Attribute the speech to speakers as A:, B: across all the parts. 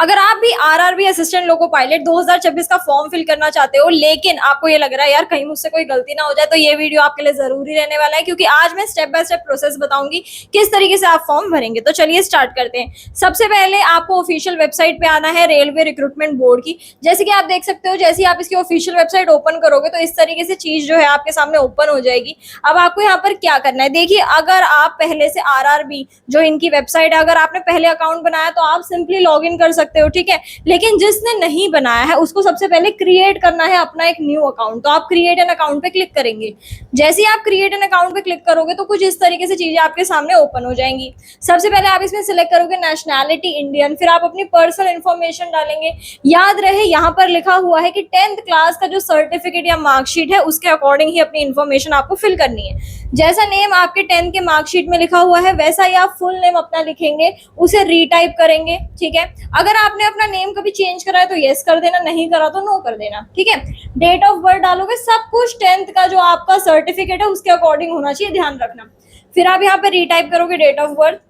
A: अगर आप भी आरआरबी असिस्टेंट लोको पायलट 2026 का फॉर्म फिल करना चाहते हो, लेकिन आपको ये लग रहा है यार कहीं मुझसे कोई गलती ना हो जाए, तो ये वीडियो आपके लिए जरूरी रहने वाला है, क्योंकि आज मैं स्टेप बाय स्टेप प्रोसेस बताऊंगी किस तरीके से आप फॉर्म भरेंगे। तो चलिए स्टार्ट करते हैं। सबसे पहले आपको ऑफिशियल वेबसाइट पे आना है रेलवे रिक्रूटमेंट बोर्ड की। जैसे कि आप देख सकते हो, जैसे आप इसकी ऑफिशियल वेबसाइट ओपन करोगे तो इस तरीके से चीज जो है आपके सामने ओपन हो जाएगी। अब आपको यहाँ पर क्या करना है, देखिए अगर आप पहले से आरआरबी जो इनकी वेबसाइट है, अगर आपने पहले अकाउंट बनाया तो आप सिंपली लॉग इन कर सकते हो, ठीक है। लेकिन जिसने नहीं बनाया है उसको सबसे पहले क्रिएट करना है अपना एक न्यू अकाउंट। तो आप क्रिएट एन अकाउंट पे क्लिक करेंगे। जैसे ही आप क्रिएट एन अकाउंट पे क्लिक करोगे तो कुछ इस तरीके से चीजें आपके सामने ओपन हो जाएंगी। सबसे पहले आप इसमें सिलेक्ट करोगे नेशनैलिटी इंडियन, फिर आप अपनी पर्सनल इंफॉर्मेशन डालेंगे। याद रहे यहाँ पर लिखा हुआ है कि 10th क्लास का जो सर्टिफिकेट या मार्कशीट है उसके अकॉर्डिंग ही अपनी इंफॉर्मेशन आपको फिल करनी है। जैसा नेम आपके 10th के मार्कशीट में लिखा हुआ है वैसा ही आप फुल नेम अपना लिखेंगे, उसे रीटाइप करेंगे, ठीक है। अगर आपने अपना नेम कभी चेंज करा है तो यस कर देना, नहीं करा तो नो कर देना, ठीक है। डेट ऑफ बर्थ डालोगे, सब कुछ 10th का जो आपका सर्टिफिकेट है उसके अकॉर्डिंग होना चाहिए, ध्यान रखना। फिर आप यहाँ पे रीटाइप करोगे डेट ऑफ बर्थ।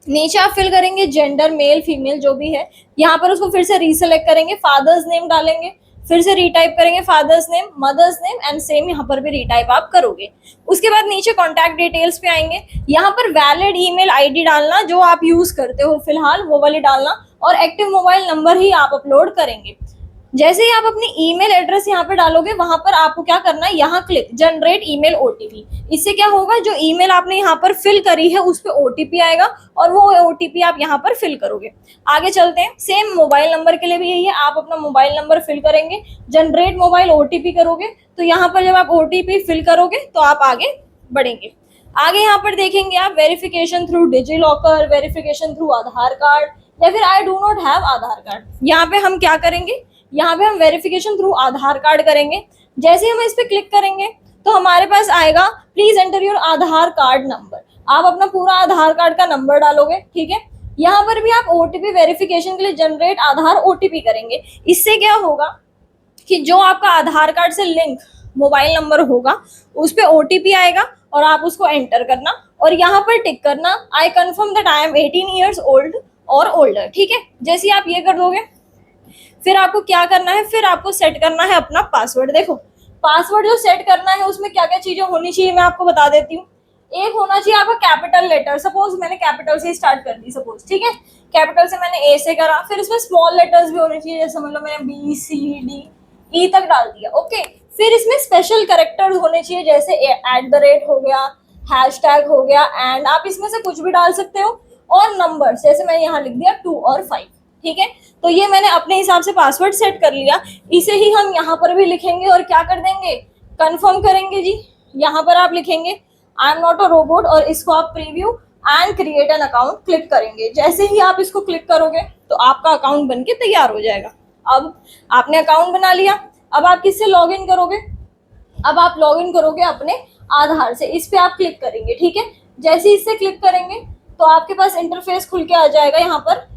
A: नीचे आप फिल करेंगे जेंडर, मेल फीमेल जो भी है, यहाँ पर उसको फिर से रीसेलेक्ट करेंगे, फादर्स नेम डालेंगे, फिर से रीटाइप करेंगे father's name, mother's name and same यहाँ पर भी रीटाइप आप करोगे। उसके बाद नीचे कॉन्टैक्ट डिटेल्स पे आएंगे, यहाँ पर वैलिड ईमेल आईडी डालना जो आप यूज करते हो फिलहाल वो वाली डालना, और एक्टिव मोबाइल नंबर ही आप अपलोड करेंगे। जैसे ही आप अपनी ईमेल एड्रेस यहाँ पे डालोगे वहां पर आपको क्या करना है, यहाँ क्लिक जनरेट ईमेल ओटीपी। इससे क्या होगा, जो ईमेल आपने यहाँ पर फिल करी है उस पर ओटीपी आएगा और वो ओटीपी आप यहाँ पर फिल करोगे। आगे चलते हैं। सेम मोबाइल नंबर के लिए भी यही है, आप अपना मोबाइल नंबर फिल करेंगे, जनरेट मोबाइल ओटीपी करोगे। तो यहाँ पर जब आप ओटीपी फिल करोगे तो आप आगे बढ़ेंगे। आगे यहाँ पर देखेंगे आप verification through digi locker, verification through आधार कार्ड, या फिर I do not have Aadhaar card. यहाँ पे हम क्या करेंगे, यहाँ पे हम वेरिफिकेशन थ्रू आधार कार्ड करेंगे। जैसे हम इस पे क्लिक करेंगे तो हमारे पास आएगा please enter your Aadhaar card number. आप अपना पूरा आधार कार्ड का नंबर डालोगे, ठीक है। यहाँ पर भी आप ओटीपी वेरिफिकेशन के लिए जनरेट आधार ओटीपी करेंगे। इससे क्या होगा कि जो आपका आधार कार्ड से लिंक मोबाइल नंबर होगा उस पे ओटीपी आएगा और आप उसको एंटर करना और यहाँ पर टिक करना I confirm that I am 18 years old और ओल्डर, ठीक है। जैसे आप ये कर दोगे फिर आपको क्या करना है, फिर आपको सेट करना है अपना पासवर्ड। देखो पासवर्ड जो सेट करना है उसमें क्या क्या चीजें होनी चाहिए मैं आपको बता देती हूँ। एक होना चाहिए आपका कैपिटल लेटर, सपोज मैंने कैपिटल से स्टार्ट कर दी सपोज, ठीक है। कैपिटल से मैंने ए से करा, फिर इसमें स्मॉल लेटर्स भी होने चाहिए, जैसे मतलब मैंने बी सी डी ई तक डाल दिया, ओके। फिर इसमें स्पेशल कैरेक्टर्स होने चाहिए, जैसे @ हो गया, हैशटैग हो गया, एंड आप इसमें से कुछ भी डाल सकते हो। और नंबर जैसे मैंने यहाँ लिख दिया 2 और 5, ठीक है। तो ये मैंने अपने हिसाब से पासवर्ड सेट कर लिया, इसे ही हम यहाँ पर भी लिखेंगे और क्या कर देंगे, कंफर्म करेंगे जी। यहाँ पर आप लिखेंगे I am not a robot और इसको आप preview and create an account click करेंगे। जैसे ही आप इसको क्लिक करोगे तो आपका अकाउंट बनके तैयार हो जाएगा। अब आपने अकाउंट बना लिया, अब आप किससे लॉग इन करोगे, अब आप लॉग इन करोगे अपने आधार से। इस पे आप क्लिक करेंगे, ठीक है। जैसे ही इससे क्लिक करेंगे तो आपके पास इंटरफेस खुल के आ जाएगा यहाँ पर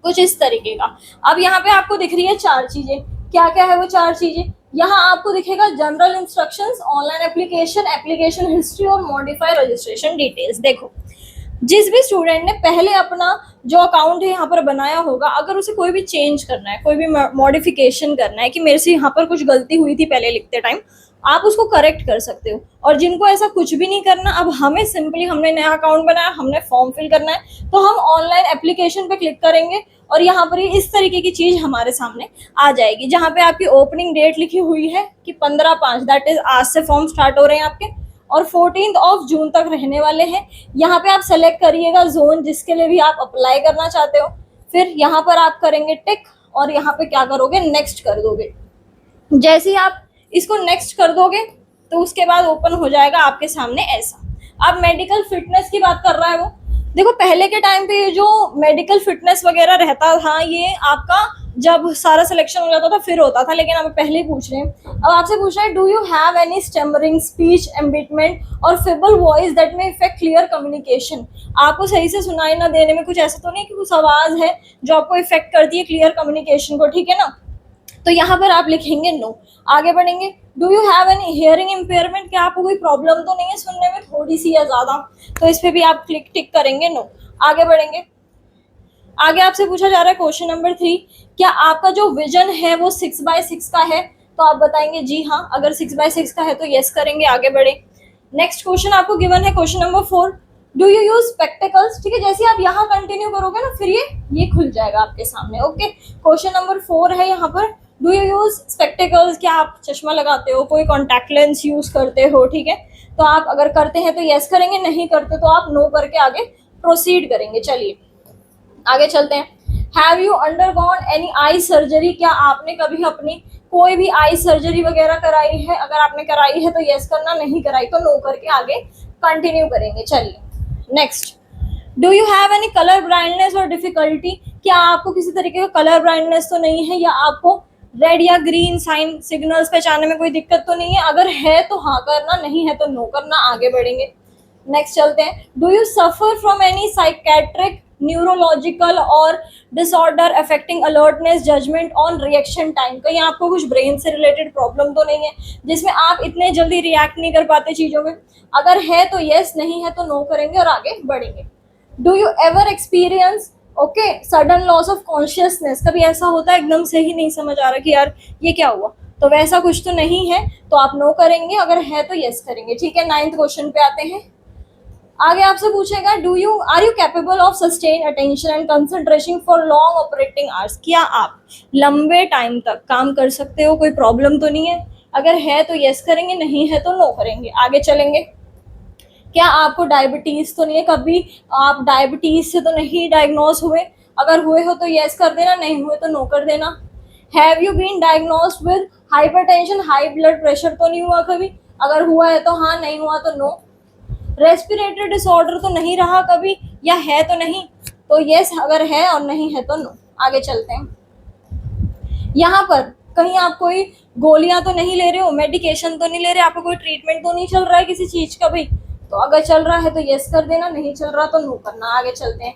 A: कुछ इस तरीके का। अब यहाँ पे आपको दिख रही है 4 चीजें, क्या क्या है वो 4 चीजें। यहाँ आपको दिखेगा general instructions, online application, application history और मॉडिफाई रजिस्ट्रेशन डिटेल्स। देखो जिस भी स्टूडेंट ने पहले अपना जो अकाउंट है यहाँ पर बनाया होगा, अगर उसे कोई भी चेंज करना है, कोई भी मॉडिफिकेशन करना है कि मेरे से यहाँ पर कुछ गलती हुई थी पहले लिखते टाइम, आप उसको करेक्ट कर सकते हो। और जिनको ऐसा कुछ भी नहीं करना, अब हमें सिंपली हमने नया अकाउंट बनाया, हमने फॉर्म फिल करना है, तो हम ऑनलाइन एप्लीकेशन पे क्लिक करेंगे और यहाँ पर इस तरीके की चीज हमारे सामने आ जाएगी, जहाँ पे आपकी ओपनिंग डेट लिखी हुई है कि 15/5, दैट इज आज से फॉर्म स्टार्ट हो रहे हैं आपके, और 14 जून तक रहने वाले हैं। यहाँ पे आप सेलेक्ट करिएगा जोन जिसके लिए भी आप अप्लाई करना चाहते हो, फिर यहाँ पर आप करेंगे टिक और यहाँ पे क्या करोगे, नेक्स्ट कर दोगे। जैसे ही आप इसको नेक्स्ट कर दोगे तो उसके बाद ओपन हो जाएगा आपके सामने ऐसा। अब मेडिकल फिटनेस की बात कर रहा है वो। देखो पहले के टाइम पे जो मेडिकल फिटनेस वगैरह रहता था ये आपका जब सारा सिलेक्शन हो जाता था फिर होता था, लेकिन अब पहले ही पूछ रहे हैं। अब आपसे पूछ रहे हैं do you have any stammering, speech impediment और feeble voice that may affect clear communication. आपको सही से सुनाई ना देने में कुछ ऐसा तो नहीं कि कुछ आवाज है जो आपको इफेक्ट करती है क्लियर कम्युनिकेशन को, ठीक है ना। तो यहाँ पर आप लिखेंगे नो। आगे बढ़ेंगे, do you have any hearing impairment, क्या आपको कोई प्रॉब्लम तो नहीं है सुनने में थोड़ी सी या ज्यादा, तो इस पे भी आप क्लिक टिक करेंगे नो। आगे बढ़ेंगे, आगे आपसे पूछा जा रहा है क्वेश्चन नंबर 3, क्या आपका जो विजन है वो 6x6 का है? तो आप बताएंगे जी हाँ। अगर 6x6 का है तो यस करेंगे, आगे बढ़े। नेक्स्ट क्वेश्चन आपको गिवन है question number 4, do you use spectacles? ठीक है, जैसे आप यहाँ कंटिन्यू करोगे ना फिर ये खुल जाएगा आपके सामने। ओके, क्वेश्चन नंबर 4 है यहाँ पर, डू यू यूज स्पेक्टिकल्स? क्या आप चश्मा लगाते हो, कोई कॉन्टैक्ट लेंस यूज करते हो? ठीक है, तो आप अगर करते हैं तो यस करेंगे, नहीं करते तो आप नो करके आगे प्रोसीड करेंगे। चलिए आगे चलते हैं। Have you undergone any eye surgery? क्या आपने कभी अपनी कोई भी आई सर्जरी वगैरह कराई है? अगर आपने कराई है तो यस करना, नहीं कराई तो नो करके आगे कंटिन्यू करेंगे। चलिए next, do you have any colour blindness और डिफिकल्टी? क्या आपको किसी तरीके का कलर ब्लाइंडनेस तो नहीं है, या आपको रेड या ग्रीन साइन सिग्नल्स पहचानने में कोई दिक्कत तो नहीं है? अगर है तो हाँ करना, नहीं है तो नो करना, आगे बढ़ेंगे। नेक्स्ट चलते हैं, do you suffer from any psychiatric, neurological और disorder affecting alertness, judgement on reaction time? कहीं आपको कुछ ब्रेन से रिलेटेड प्रॉब्लम तो नहीं है जिसमें आप इतने जल्दी रिएक्ट नहीं कर पाते चीज़ों में? अगर है तो यस, नहीं है तो नो करेंगे और आगे बढ़ेंगे। Do you ever experience okay sudden loss of consciousness? कभी ऐसा होता है एकदम से ही नहीं समझ आ रहा कि यार ये क्या हुआ, तो वैसा कुछ तो नहीं है तो आप नो करेंगे, अगर है तो यस करेंगे। ठीक है, 9th क्वेश्चन पे आते हैं। आगे आपसे पूछेगा, are you capable of sustain attention and concentration for long operating hours? क्या आप लंबे टाइम तक काम कर सकते हो, कोई प्रॉब्लम तो नहीं है? अगर है तो यस करेंगे, नहीं है तो नो करेंगे, आगे चलेंगे। क्या आपको डायबिटीज तो नहीं है? कभी आप डायबिटीज से तो नहीं डायग्नोज हुए? अगर हुए हो तो यस कर देना, नहीं हुए तो नो कर देना। Have you been diagnosed with hypertension, high blood pressure तो नहीं हुआ कभी? अगर हुआ है तो हाँ, नहीं हुआ तो नो। रेस्पिरेटरी डिसऑर्डर तो नहीं रहा कभी, या है तो नहीं? तो यस अगर है और नहीं है तो नो, आगे चलते हैं। यहाँ पर कहीं आप कोई गोलियां तो नहीं ले रहे हो, मेडिकेशन तो नहीं ले रहे, आपको कोई ट्रीटमेंट तो नहीं चल रहा है किसी चीज का भाई? तो अगर चल रहा है तो यस कर देना, नहीं चल रहा तो नो करना, आगे चलते हैं।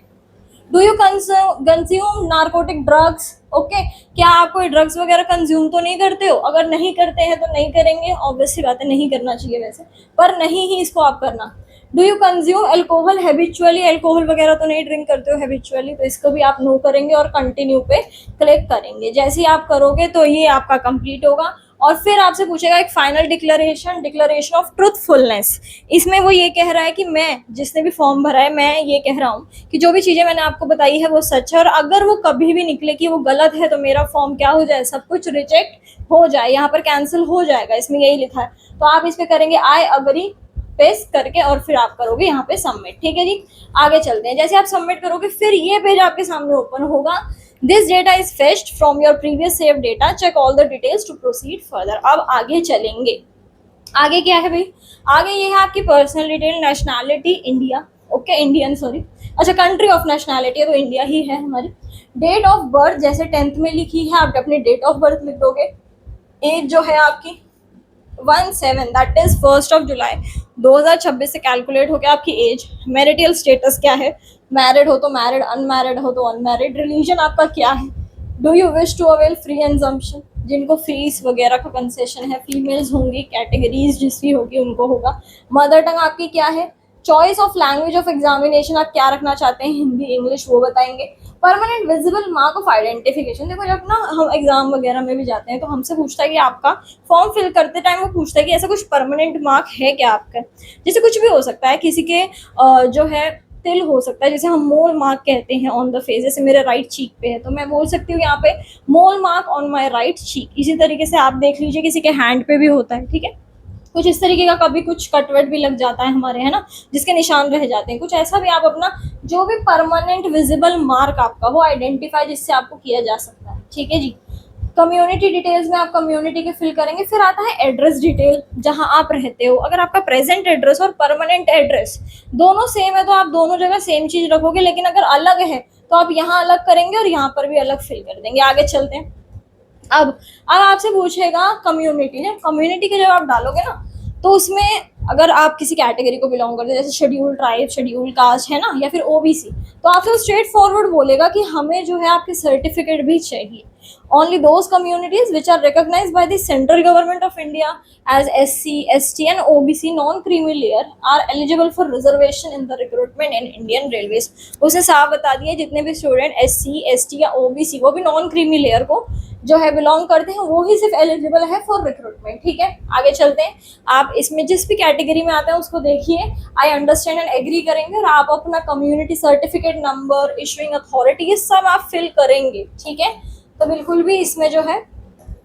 A: Do you consume narcotic drugs? Okay, क्या आप कोई ड्रग्स वगैरह कंज्यूम तो नहीं करते हो? अगर नहीं करते हैं तो नहीं करेंगे, ऑब्वियसली बात है नहीं करना चाहिए वैसे, पर नहीं ही इसको आप करना। Do you consume alcohol habitually? Alcohol वगैरह तो नहीं ड्रिंक करते हो हैबिचुअली, तो इसको भी आप नो करेंगे और कंटिन्यू पे क्लिक करेंगे। जैसे ही आप करोगे तो ये आपका कंप्लीट होगा और फिर आपसे पूछेगा एक फाइनल डिक्लेरेशन ऑफ ट्रुथफुलनेस। इसमें वो ये कह रहा है कि मैं, जिसने भी फॉर्म भरा है, मैं ये कह रहा हूँ कि जो भी चीज़ें मैंने आपको बताई है वो सच है, और अगर वो कभी भी निकले कि वो गलत है तो मेरा फॉर्म क्या हो जाए, सब कुछ रिजेक्ट हो जाए, यहाँ पर कैंसिल हो जाएगा, इसमें यही लिखा है। तो आप इस पे करेंगे आई अग्री पेस्ट करके और फिर आप करोगे यहाँ पे सबमिट। ठीक है जी, आगे चलते हैं। जैसे आप सबमिट करोगे फिर ये पेज आपके सामने ओपन होगा। This data is fetched from your previous save data, check all the details to proceed further. अब आगे चलेंगे। आगे क्या है भाई? आगे ये है आपकी personal detail, nationality India, okay Indian, sorry, अच्छा कंट्री ऑफ नेशनैलिटी है तो इंडिया ही है हमारी। डेट ऑफ बर्थ जैसे 10th में लिखी है आप अपनी डेट ऑफ बर्थ लिख दोगे। एज जो है आपकी 17, दैट इज 1 जुलाई 2026 से कैलकुलेट हो गया आपकी एज। मैरिटल स्टेटस क्या है? मैरिड हो तो मैरिड, अनमैरिड हो तो अनमैरिड। रिलीजन आपका क्या है? Do you wish to avail free exemption? जिनको फीस वगैरह का कंसेशन है, फीमेल्स होंगी, कैटेगरीज जिसकी होगी उनको होगा। मदर टंग आपकी क्या है? Choice of language of examination आप क्या रखना चाहते हैं, हिंदी इंग्लिश वो बताएंगे। Permanent visible mark of identification, देखो जब ना हम एग्जाम वगैरह में भी जाते हैं तो हमसे पूछता है कि आपका फॉर्म फिल करते टाइम वो पूछता है कि ऐसा कुछ परमानेंट मार्क है क्या आपका? जैसे कुछ भी हो सकता है, किसी के जो है तिल हो सकता है, जैसे हम मोल मार्क कहते हैं ऑन द फेस, जैसे मेरे राइट चीक पे है तो मैं बोल सकती हूँ यहाँ पे मोल मार्क ऑन माई राइट चीक। इसी तरीके से आप देख लीजिए किसी के हैंड पे भी होता है, ठीक है, कुछ इस तरीके का। कभी कुछ कटवेट भी लग जाता है हमारे, है ना, जिसके निशान रह जाते हैं, कुछ ऐसा भी। आप अपना जो भी परमानेंट विजिबल मार्क आपका वो आइडेंटिफाई जिससे आपको किया जा सकता है। ठीक है जी। कम्युनिटी डिटेल्स में आप कम्युनिटी के फिल करेंगे। फिर आता है एड्रेस डिटेल, जहां आप रहते हो। अगर आपका प्रेजेंट एड्रेस और परमानेंट एड्रेस दोनों सेम है तो आप दोनों जगह सेम चीज रखोगे, लेकिन अगर अलग है तो आप यहाँ अलग करेंगे और यहाँ पर भी अलग फिल कर देंगे। आगे चलते हैं। अब आपसे पूछेगा कम्युनिटी है, कम्युनिटी के जब आप डालोगे ना तो उसमें अगर आप किसी कैटेगरी को बिलोंग करते हैं, जैसे शेड्यूल ट्राइब, शेड्यूल कास्ट, है ना, या फिर ओबीसी, तो आपसे स्ट्रेट फॉरवर्ड बोलेगा कि हमें जो है आपके सर्टिफिकेट भी चाहिए। Only those communities which are recognized by the central government of India as SC, ST and OBC non-creamy layer are eligible for reservation in the recruitment in Indian Railways. उसने साफ बता दिया जितने भी स्टूडेंट SC, ST या OBC वो भी non creamy layer को जो है बिलोंग करते हैं वो ही सिर्फ एलिजिबल है फॉर रिक्रूटमेंट। ठीक है, आगे चलते हैं। आप इसमें जिस भी कैटेगरी में आते हैं उसको देखिए, आई अंडरस्टैंड एंड एग्री करेंगे और आप अपना community certificate number, issuing authority ये सब आप फिल करेंगे। ठीक है, तो बिल्कुल भी इसमें जो है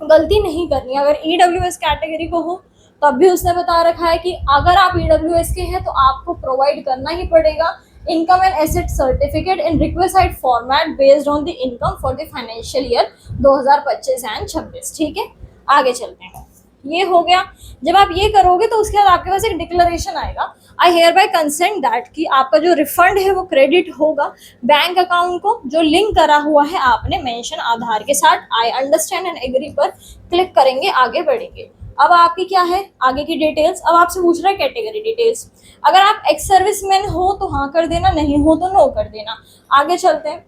A: गलती नहीं करनी। अगर EWS कैटेगरी को हो तब भी उसने बता रखा है कि अगर आप EWS के हैं तो आपको प्रोवाइड करना ही पड़ेगा income and asset certificate in requisite format based on the income for the financial year 2025 and 26। ठीक है, आगे चलते हैं। ये हो गया। जब आप ये करोगे तो उसके बाद आपके पास एक डिक्लेरेशन आएगा, आई हेयर बाय कंसेंट दैट कि आपका जो रिफंड है वो क्रेडिट होगा बैंक अकाउंट को जो लिंक करा हुआ है आपने मेंशन आधार के साथ। आई अंडरस्टैंड एंड एग्री पर क्लिक करेंगे, आगे बढ़ेंगे। अब आपकी क्या है आगे की डिटेल्स, अब आपसे पूछ रहा है कैटेगरी डिटेल्स। अगर आप एक्स सर्विसमैन हो तो हाँ कर देना, नहीं हो तो नो कर देना। आगे चलते हैं।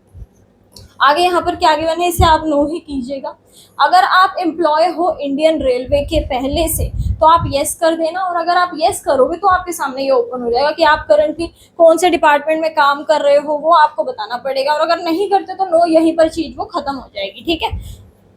A: आगे यहाँ पर क्या गिवन है इसे आप नो ही कीजिएगा। अगर आप एम्प्लॉय हो इंडियन रेलवे के पहले से तो आप यस कर देना, और अगर आप यस करोगे तो आपके सामने ये ओपन हो जाएगा कि आप करंटली कौन से डिपार्टमेंट में काम कर रहे हो वो आपको बताना पड़ेगा, और अगर नहीं करते तो नो, यहीं पर चीज वो खत्म हो जाएगी। ठीक है,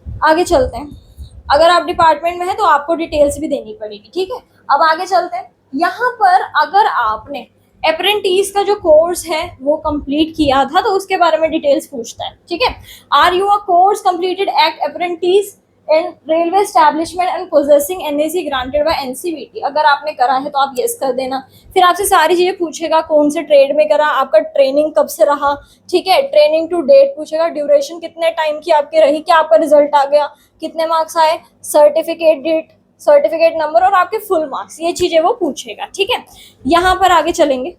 A: आगे चलते हैं। अगर आप डिपार्टमेंट में है तो आपको डिटेल्स भी देनी पड़ेगी। ठीक है, अब आगे चलते हैं। यहाँ पर अगर आपने अप्रेंटिस का जो कोर्स है वो कंप्लीट किया था तो उसके बारे में डिटेल्स पूछता है। ठीक है, are you a course completed act apprentice in railway establishment and possessing NAC granted by NCVT। अगर आपने करा है तो आप यस कर देना। फिर आपसे सारी चीजें पूछेगा, कौन से ट्रेड में करा, आपका ट्रेनिंग कब से रहा। ठीक है, ट्रेनिंग टू डेट पूछेगा, ड्यूरेशन कितने टाइम की आपकी रही, क्या आपका रिजल्ट आ गया, कितने मार्क्स आए, सर्टिफिकेट डेट, सर्टिफिकेट नंबर और आपके फुल मार्क्स, ये चीजें वो पूछेगा। ठीक है, यहाँ पर आगे चलेंगे।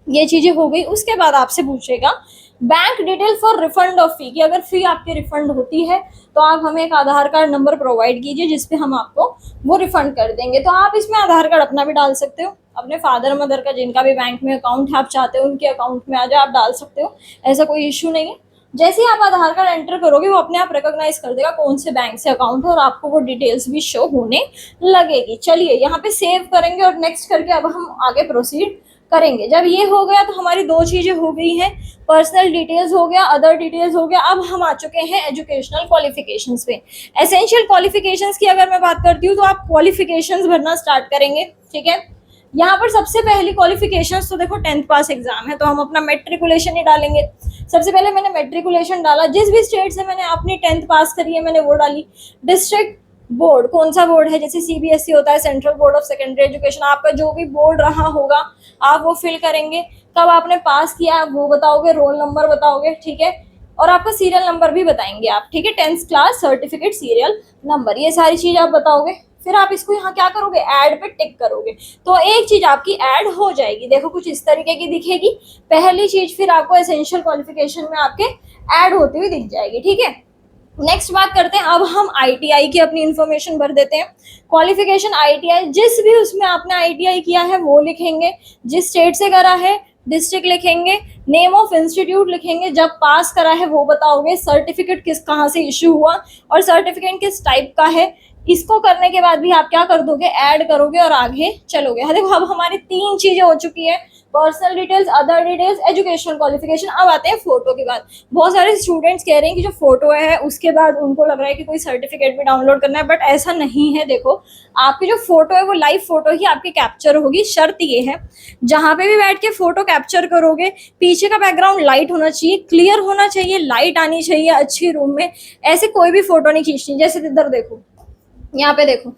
A: ये चीजें हो गई। उसके बाद आपसे पूछेगा bank detail for refund of fee, कि अगर फी आपकी रिफंड होती है तो आप हमें एक आधार कार्ड नंबर प्रोवाइड कीजिए जिसपे हम आपको वो रिफंड कर देंगे। तो आप इसमें आधार कार्ड अपना भी डाल सकते हो, अपने फादर मदर का जिनका भी बैंक में अकाउंट है आप चाहते हो उनके अकाउंट में आ जाए, आप डाल सकते हो, ऐसा कोई इशू नहीं है। जैसे ही आप आधार कार्ड एंटर करोगे वो अपने आप रिकॉग्नाइज कर देगा कौन से बैंक से अकाउंट है और आपको वो डिटेल्स भी शो होने लगेगी। चलिए यहाँ पे सेव करेंगे और नेक्स्ट करके अब हम आगे प्रोसीड करेंगे। जब ये हो गया तो हमारी दो चीजें हो गई हैं, पर्सनल डिटेल्स हो गया, अदर डिटेल्स हो गया। अब हम आ चुके हैं एजुकेशनल क्वालिफिकेशंस पे। एसेंशियल क्वालिफिकेशंस की अगर मैं बात करती हूँ तो आप क्वालिफिकेशंस भरना स्टार्ट करेंगे। ठीक है, यहाँ पर सबसे पहली क्वालिफिकेशंस तो देखो 10th पास एग्जाम है तो हम अपना मेट्रिकुलेशन ही डालेंगे। सबसे पहले मैंने मेट्रिकुलेशन डाला, जिस भी स्टेट से मैंने अपनी 10th पास करी है मैंने वो डाली। डिस्ट्रिक्ट बोर्ड, कौन सा बोर्ड है, जैसे CBSE होता है, central board of secondary education, आपका जो भी बोर्ड रहा होगा आप वो फिल करेंगे। कब आपने पास किया वो बताओगे, रोल नंबर बताओगे। ठीक है, और आपका सीरियल नंबर भी बताएंगे आप। ठीक है, 10th class certificate serial number, ये सारी चीज आप बताओगे। फिर आप इसको यहाँ क्या करोगे, ऐड पे टिक करोगे तो एक चीज आपकी ऐड हो जाएगी। देखो कुछ इस तरीके की दिखेगी पहली चीज, फिर आपको एसेंशियल क्वालिफिकेशन में आपके ऐड होती हुई दिख जाएगी। ठीक है, नेक्स्ट बात करते हैं। अब हम ITI की अपनी इंफॉर्मेशन भर देते हैं। क्वालिफिकेशन ITI, जिस भी उसमें आपने ITI किया है वो लिखेंगे, जिस स्टेट से करा है डिस्ट्रिक्ट लिखेंगे, नेम ऑफ इंस्टीट्यूट लिखेंगे, जब पास करा है वो बताओगे, सर्टिफिकेट किस कहाँ से इशू हुआ और सर्टिफिकेट किस टाइप का है। इसको करने के बाद भी आप क्या कर दोगे, ऐड करोगे और आगे चलोगे। हाँ देखो अब हमारी 3 चीजें हो चुकी है, personal details, other details, educational qualification. अब आते हैं फोटो के बाद। बहुत सारे स्टूडेंट्स कह रहे हैं कि जो फोटो है उसके बाद उनको लग रहा है कि कोई सर्टिफिकेट भी डाउनलोड करना है, बट ऐसा नहीं है। देखो आपकी जो फोटो है वो लाइव फोटो ही आपकी कैप्चर होगी। शर्त ये है जहां पे भी बैठ के फोटो कैप्चर करोगे पीछे का बैकग्राउंड लाइट होना चाहिए, क्लियर होना चाहिए, लाइट आनी चाहिए अच्छी रूम में। ऐसे कोई भी फोटो नहीं खींचनी। जैसे इधर देखो, यहाँ पे देखो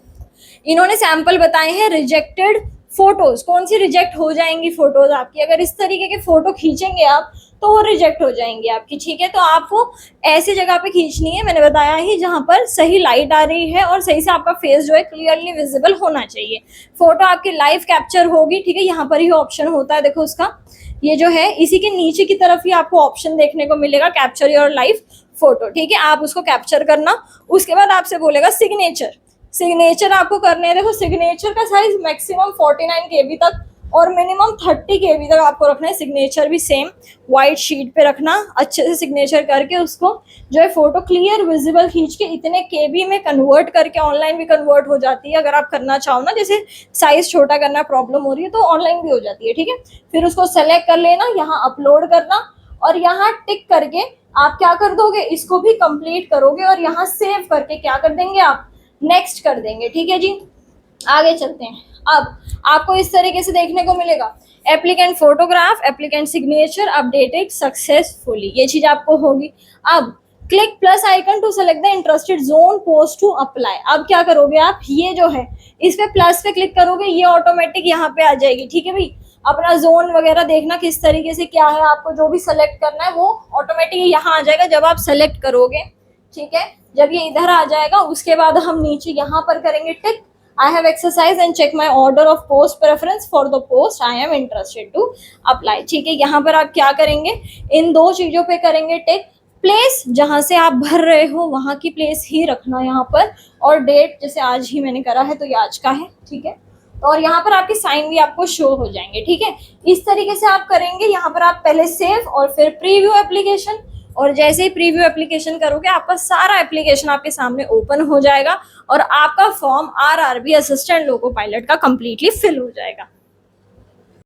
A: इन्होंने सैंपल बताए हैं रिजेक्टेड फोटोज, कौन सी रिजेक्ट हो जाएंगी फोटोज आपकी। अगर इस तरीके के फोटो खींचेंगे आप तो वो रिजेक्ट हो जाएंगी आपकी। ठीक है, तो आपको ऐसी जगह पे खींचनी है, मैंने बताया ही, जहां पर सही लाइट आ रही है और सही से आपका फेस जो है क्लियरली विजिबल होना चाहिए। फोटो आपकी लाइव कैप्चर होगी। ठीक है, यहाँ पर ही ऑप्शन होता है, देखो उसका ये जो है इसी के नीचे की तरफ ही आपको ऑप्शन देखने को मिलेगा, कैप्चर योर लाइव फोटो। ठीक है, आप उसको कैप्चर करना। उसके बाद आपसे बोलेगा सिग्नेचर, सिग्नेचर आपको करने हैं। देखो सिग्नेचर का साइज मैक्सिमम 49 KB तक और मिनिमम 30 KB तक आपको रखना है। सिग्नेचर भी सेम वाइट शीट पे रखना, अच्छे से सिग्नेचर करके उसको जो है फोटो क्लियर विजिबल खींच के इतने KB में कन्वर्ट करके, ऑनलाइन भी कन्वर्ट हो जाती है अगर आप करना चाहो ना, जैसे साइज छोटा करना प्रॉब्लम हो रही है तो ऑनलाइन भी हो जाती है, ठीक है। फिर उसको सेलेक्ट कर लेना, यहाँ अपलोड करना और यहाँ टिक करके आप क्या कर दोगे, इसको भी कंप्लीट करोगे और यहाँ सेव करके क्या कर देंगे आप, नेक्स्ट कर देंगे, ठीक है जी। आगे चलते हैं। अब आपको इस तरीके से देखने को मिलेगा, applicant photograph, applicant signature updated successfully, ये चीज आपको होगी। अब click plus icon to select the interested zone post to apply. अब क्या करोगे आप, ये जो है इस पे प्लस पे क्लिक करोगे, ये ऑटोमेटिक यहाँ पे आ जाएगी, ठीक है भाई। अपना जोन वगैरह देखना किस तरीके से क्या है, आपको जो भी सेलेक्ट करना है वो ऑटोमेटिक यहाँ आ जाएगा जब आप सेलेक्ट करोगे, ठीक है। जब ये इधर आ जाएगा उसके बाद हम नीचे यहाँ पर करेंगे टिक, I have exercised and check my order of post preference for the post I am interested to apply, ठीक है। यहाँ पर आप क्या करेंगे, इन दो चीजों पे करेंगे टिक। प्लेस जहाँ से आप भर रहे हो वहाँ की प्लेस ही रखना यहाँ पर, और डेट जैसे आज ही मैंने करा है तो ये आज का है, ठीक है। और यहाँ पर आपके साइन भी आपको शो हो जाएंगे, ठीक है। इस तरीके से आप करेंगे। यहाँ पर आप पहले सेव और फिर प्रीव्यू एप्लीकेशन, और जैसे ही प्रीव्यू एप्लीकेशन करोगे आपका सारा एप्लीकेशन आपके सामने ओपन हो जाएगा और आपका form RRB assistant loco pilot का कंप्लीटली फिल हो जाएगा।